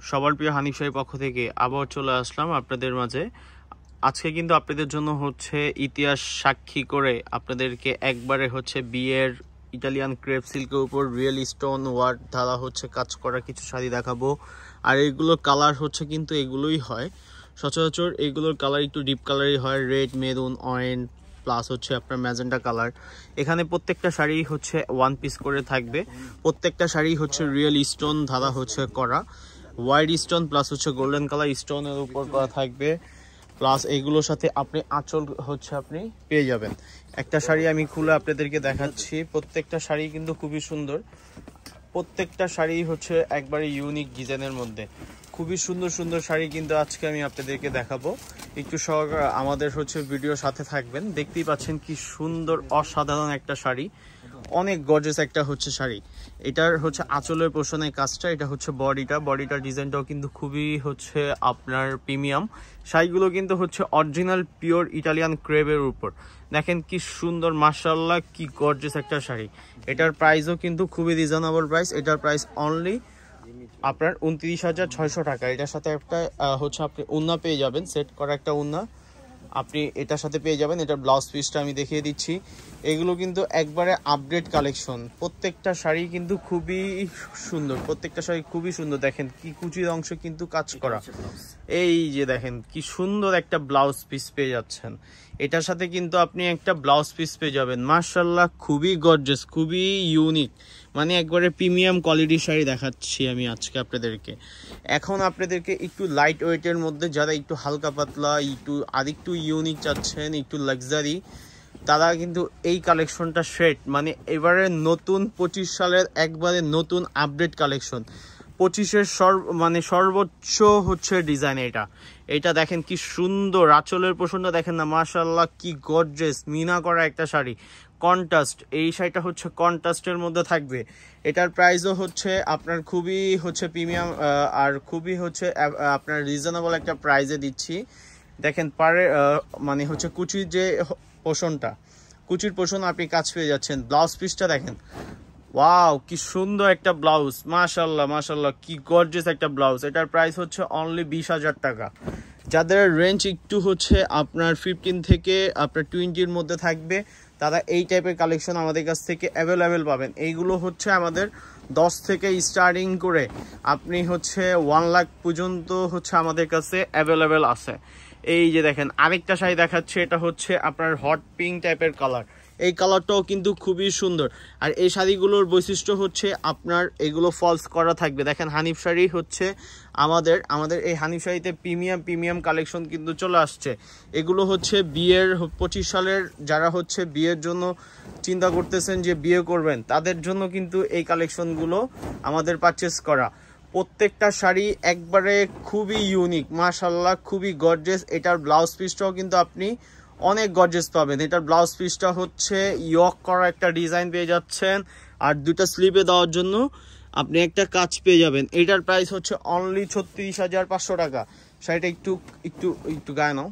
সবার প্রিয় হানিফ শাহীর পক্ষ থেকে আবার চলে আসলাম আপনাদের মাঝে। আজকে কিন্তু আপনাদের জন্য হচ্ছে ইতিহাস সাক্ষী করে আপনাদেরকে একবারে হচ্ছে বিয়ের ইটালিয়ান ক্রেপ সিল্কের উপর রিয়েল স্টোন ওয়ার্ক ধারা হচ্ছে কাজ করা কিছু শাড়ি দেখাবো। আর এগুলোর কালার হচ্ছে কিন্তু এগুলোই হয় সচরাচর, এগুলোর কালার একটু ডিপ কালারই হয়, রেড, মেরুন, অরেঞ্জ প্লাস হচ্ছে আপনার ম্যাজেন্টা কালার। এখানে প্রত্যেকটা শাড়ি হচ্ছে ওয়ান পিস করে থাকবে, প্রত্যেকটা শাড়ি হচ্ছে রিয়েল স্টোন ধারা হচ্ছে করা, হোয়াইট স্টোন প্লাস হচ্ছে গোল্ডেন কালার স্টোনের উপর করা থাকবে। প্লাস এইগুলোর সাথে আপনি আঁচল হচ্ছে আপনি পেয়ে যাবেন। একটা শাড়ি আমি খুলে আপনাদেরকে দেখাচ্ছি, প্রত্যেকটা শাড়ি কিন্তু খুবই সুন্দর, প্রত্যেকটা শাড়ি হচ্ছে একবারে ইউনিক ডিজাইনের মধ্যে খুবই সুন্দর সুন্দর শাড়ি কিন্তু আজকে আমি আপনাদেরকে দেখাবো। একটু সহকারে আমাদের হচ্ছে ভিডিওর সাথে থাকবেন। দেখতেই পাচ্ছেন কি সুন্দর অসাধারণ একটা শাড়ি, অনেক গর্জিয়াস একটা হচ্ছে শাড়ি। এটার হচ্ছে আঁচলের পোষণের কাজটা, এটা হচ্ছে বডিটার ডিজাইনটাও কিন্তু খুবই হচ্ছে আপনার প্রিমিয়াম। শাড়িগুলো কিন্তু হচ্ছে অরিজিনাল পিওর ইটালিয়ান ক্রেপের উপর। দেখেন কি সুন্দর, মাশাআল্লাহ কি গর্জিয়াস একটা শাড়ি। এটার প্রাইসও কিন্তু খুবই রিজনেবল প্রাইস। এটার প্রাইস অনলি আপনার 29,600 টাকা। এটার সাথে একটা হচ্ছে আপনি ওড়না পেয়ে যাবেন, সেট করা একটা ওড়না আপনি এটার সাথে পেয়ে যাবেন। এটার ব্লাউজ পিসটা আমি দেখিয়ে দিচ্ছি। এগুলো কিন্তু একবারে আপডেট কালেকশন, প্রত্যেকটা শাড়ি কিন্তু খুবই সুন্দর, প্রত্যেকটা শাড়ি খুবই সুন্দর। দেখেন কি কুচির অংশ কিন্তু কাজ করা, এই যে দেখেন কি সুন্দর একটা ব্লাউজ পিস পেয়ে যাচ্ছেন। এটার সাথে কিন্তু আপনি একটা ব্লাউজ পিস পেয়ে যাবেন। মাশাআল্লাহ খুবই গর্জিয়াস, খুবই ইউনিক, মানে একবারে প্রিমিয়াম কোয়ালিটির শাড়ি দেখাচ্ছি আমি আজকে আপনাদেরকে। এখন আপনাদেরকে একটু লাইট ওয়েটের মধ্যে, যারা একটু হালকা পাতলা আরেকটু ইউনিক চাচ্ছেন, একটু লাক্সারি, তারা কিন্তু এই কালেকশনটা সেট, মানে এবারে নতুন 25 সালের একবারে নতুন আপডেট কালেকশন, 25-এর সর্বোচ্চ হচ্ছে ডিজাইন। এটা দেখেন কি সুন্দর, আঁচলের পোষণটা দেখেন না, মাশাআল্লাহ কি গর্জিয়াস মিনা করা একটা শাড়ি, কন্ট্রাস্ট। এই শাড়িটা হচ্ছে কন্ট্রাস্টের মধ্যে থাকবে। এটার প্রাইসও হচ্ছে আপনার খুবই হচ্ছে প্রিমিয়াম আর খুবই হচ্ছে আপনার রিজনেবল একটা প্রাইসে দিচ্ছি। দেখেন মানে হচ্ছে কুচির যে পোষণটা, কুচির পোষণ আপনি কাজ পেয়ে যাচ্ছেন। ব্লাউজ পিসটা দেখেন, ওয়াও কি সুন্দর একটা ব্লাউজ, মাশাআল্লাহ কি গর্জিয়াস একটা ব্লাউজ। এটার প্রাইস হচ্ছে অনলি 20,000 টাকা। যাদের রেঞ্জ একটু হচ্ছে আপনার 15 থেকে আপনার 20-র মধ্যে থাকবে, তারা এই টাইপের কালেকশন আমাদের কাছ থেকে অ্যাভেলেবেল পাবেন। এইগুলো হচ্ছে আমাদের 10 থেকে স্টার্টিং করে আপনি হচ্ছে 1 লাখ পর্যন্ত হচ্ছে আমাদের কাছে অ্যাভেলেবেল আছে। এই যে দেখেন আরেকটা শাড়ি দেখাচ্ছে, এটা হচ্ছে আপনার হট পিঙ্ক টাইপের কালার। এই কালারটাও কিন্তু খুবই সুন্দর। আর এই শাড়িগুলোর বৈশিষ্ট্য হচ্ছে আপনার এগুলো ফলস করা থাকবে। দেখেন হানিফ শাড়ি হচ্ছে আমাদের এই হানিফ শাড়িতে প্রিমিয়াম কালেকশন কিন্তু চলে আসছে। এগুলো হচ্ছে বিয়ের 25 সালের যারা হচ্ছে বিয়ের জন্য চিন্তা করতেছেন যে বিয়ে করবেন, তাদের জন্য কিন্তু এই কালেকশনগুলো আমাদের পারচেস করা। প্রত্যেকটা শাড়ি একবারে খুবই ইউনিক, মাশাআল্লাহ খুবই গর্জিয়াস। এটার ব্লাউজ পিসটাও কিন্তু আপনি অনেক গর্জিয়াস পাবেন। এটার ব্লাউজ পিসটা হচ্ছে ইয়ক করা একটা ডিজাইন পেয়ে যাচ্ছেন, আর দুটো স্লিপে দেওয়ার জন্য আপনি একটা কাজ পেয়ে যাবেন। এটার প্রাইস হচ্ছে অনলি 36,500 টাকা। শাড়িটা একটু গায়ে নাও।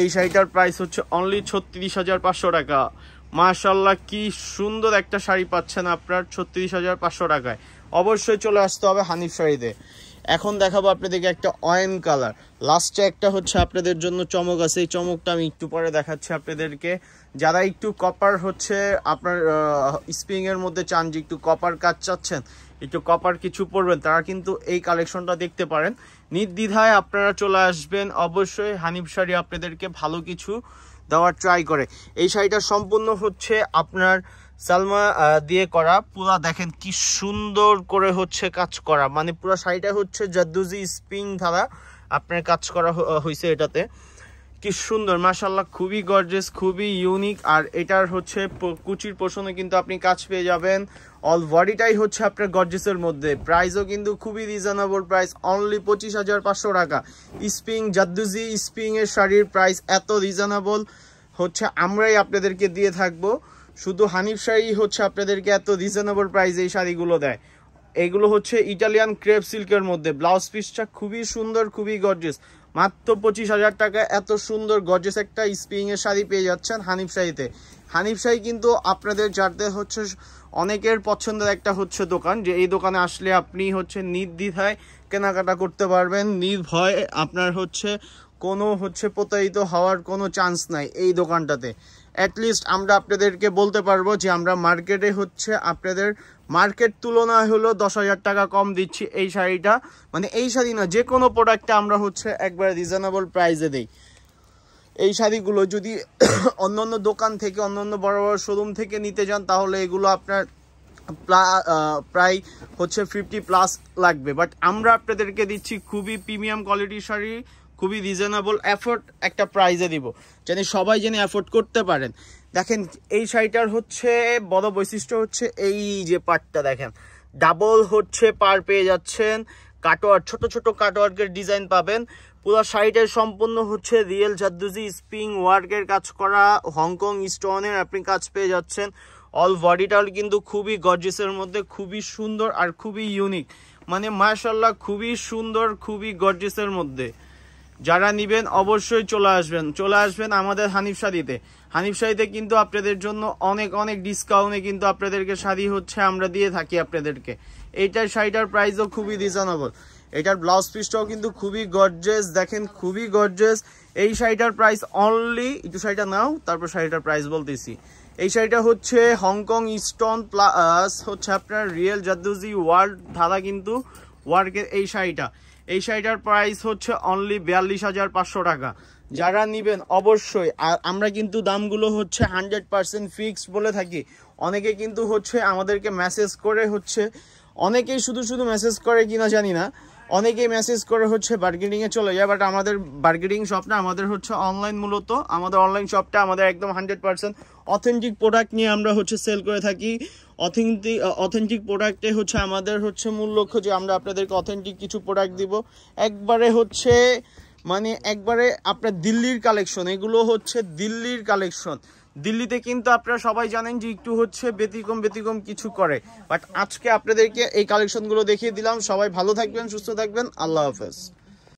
এই শাড়িটার প্রাইস হচ্ছে অনলি 36,500 টাকা। মাশাআল্লাহ কি সুন্দর একটা শাড়ি পাচ্ছেন আপনার 36,500 টাকায়। অবশ্যই চলে আসতে হবে হানিফ শাড়িতে। এখন দেখাবো আপনাদেরকে একটা অয়েন কালার, লাস্টে একটা হচ্ছে আপনাদের জন্য চমক আছে। এই চমকটা আমি একটু পরে দেখাচ্ছি আপনাদেরকে। যারা একটু কপার হচ্ছে আপনার স্প্রিং এর মধ্যে চান, যে একটু কপার কাজ চাচ্ছেন, একটু কপার কিছু পরবেন, তারা কিন্তু এই কালেকশনটা দেখতে পারেন। নির্দ্বিধায় আপনারা চলে আসবেন। অবশ্যই হানিফ শাড়ি আপনাদেরকে ভালো কিছু দেওয়ার ট্রাই করে। এই শাড়িটা সম্পূর্ণ হচ্ছে আপনার সালমা দিয়ে করা, পুরা দেখেন কি সুন্দর করে হচ্ছে কাজ করা, মানে পুরো শাড়িটা হচ্ছে জারদোজি স্প্রিং ধারা আপনার কাজ করা হয়েছে। এটাতে কি সুন্দর, মাশাআল্লাহ খুবই গর্জিয়াস, খুবই ইউনিক। আর এটার হচ্ছে কুচির পোষণে কিন্তু আপনি কাজ পেয়ে যাবেন। অল বডিটাই হচ্ছে আপনার গর্জিয়াসের মধ্যে। প্রাইসও কিন্তু খুবই রিজনেবল প্রাইস, অনলি 25,500 টাকা। স্প্রিং জারদোজি স্প্রিং এর শাড়ির প্রাইস এত রিজনেবল হচ্ছে আমরাই আপনাদেরকে দিয়ে থাকবো। শুধু হানিফ শাড়ি হচ্ছে আপনাদেরকে এত রিজনেবল প্রাইস এই শাড়িগুলো দেয়। এগুলো হচ্ছে ইটালিয়ান ক্রেপ সিল্কের মধ্যে। ব্লাউজ পিসটা খুবই সুন্দর, খুবই গর্জিয়াস। মাত্র 25,000 টাকা এত সুন্দর গর্জিয়াস একটা স্প্রিং এর শাড়ি পেয়ে যাচ্ছেন হানিফ শাড়িতে। হানিফ শাড়ি কিন্তু আপনাদের যাদের হচ্ছে অনেকের পছন্দের একটা হচ্ছে দোকান, যে এই দোকানে আসলে আপনি হচ্ছে নির্দ্বিধায় কেনাকাটা করতে পারবেন, নির্ভয়ে আপনার হচ্ছে কোনো হচ্ছে প্রতারিত হওয়ার কোনো চান্স নাই এই দোকানটাতে। অ্যাটলিস্ট আমরা আপনাদেরকে বলতে পারবো যে আমরা মার্কেটে হচ্ছে আপনাদের মার্কেট তুলনায় হলো 10,000 টাকা কম দিচ্ছি এই শাড়িটা, মানে এই শাড়ি না, যে কোনো প্রোডাক্টটা আমরা হচ্ছে একবার রিজনেবল প্রাইসে দেই। এই শাড়িগুলো যদি অন্য দোকান থেকে, অন্য বড় বড় শোরুম থেকে নিতে যান তাহলে এগুলো আপনার প্রায় হচ্ছে 50+ লাগবে, বাট আমরা আপনাদেরকে দিচ্ছি খুবই প্রিমিয়াম কোয়ালিটির শাড়ি, খুবই রিজনেবল অ্যাফোর্ড একটা প্রাইসে দিব, জানি সবাই যেন অ্যাফোর্ড করতে পারেন। দেখেন এই শাড়িটার হচ্ছে বড় বৈশিষ্ট্য হচ্ছে এই যে পার্টটা দেখেন, ডাবল হচ্ছে পার পেয়ে যাচ্ছেন, কাটওয়ার্ক, ছোট ছোট কাটওয়ার্কের ডিজাইন পাবেন। পুরো শাড়িটার সম্পূর্ণ হচ্ছে রিয়েল জারদোজি স্প্রিং ওয়ার্কের কাজ করা, হংকং স্টোনের আপনি কাজ পেয়ে যাচ্ছেন। অল বডিটাও কিন্তু খুবই গর্জিয়াসের মধ্যে, খুবই সুন্দর আর খুবই ইউনিক, মানে মাশাআল্লাহ খুবই সুন্দর, খুবই গর্জিয়াসের মধ্যে। যারা নেবেন অবশ্যই চলে আসবেন আমাদের হানিফ শাড়িতে। হানিফ শাড়িতে কিন্তু আপনাদের জন্য অনেক ডিসকাউন্টে কিন্তু আপনাদেরকে শাড়ি হচ্ছে আমরা দিয়ে থাকি আপনাদেরকে। এইটার শাড়িটার প্রাইসও খুবই রিজনেবল, এটার ব্লাউজ পিসটাও কিন্তু খুবই গর্জিয়াস, দেখেন খুবই গর্জিয়াস। এই শাড়িটার প্রাইস অনলি, একটু শাড়িটা নাও তারপর শাড়িটার প্রাইস বলতেছি। এই শাড়িটা হচ্ছে হংকং স্টোন প্লাস হচ্ছে আপনার রিয়েল জারদোজি ওয়ার্ল্ড ধারা কিন্তু ওয়ার্কের এই শাড়িটার প্রাইস হচ্ছে অনলি 42,500 টাকা। যারা নেবেন অবশ্যই, আর আমরা কিন্তু দামগুলো হচ্ছে 100% ফিক্সড বলে থাকি। অনেকে কিন্তু হচ্ছে আমাদেরকে মেসেজ করে হচ্ছে, অনেকেই শুধু মেসেজ করে কিনা জানি না, অনেকেই মেসেজ করে হচ্ছে বার্গেনিংয়ে চলে যায়, বাট আমাদের বার্গেনিং শপ না, আমাদের হচ্ছে অনলাইন, মূলত আমাদের অনলাইন শপটা আমাদের একদম 100% অথেন্টিক প্রোডাক্ট নিয়ে আমরা হচ্ছে সেল করে থাকি। অথেন্টিক প্রোডাক্টে হচ্ছে আমাদের হচ্ছে মূল লক্ষ্য যে আমরা আপনাদেরকে অথেন্টিক কিছু প্রোডাক্ট দিব। একবারে হচ্ছে মানে একবারে আপনার দিল্লির কালেকশন, এগুলো হচ্ছে দিল্লির কালেকশন। দিল্লিতে কিন্তু আপনারা সবাই জানেন যে একটু হচ্ছে ব্যতিক্রম কিছু করে, বাট আজকে আপনাদেরকে এই কালেকশনগুলো দেখিয়ে দিলাম। সবাই ভালো থাকবেন, সুস্থ থাকবেন, আল্লাহ হাফেজ।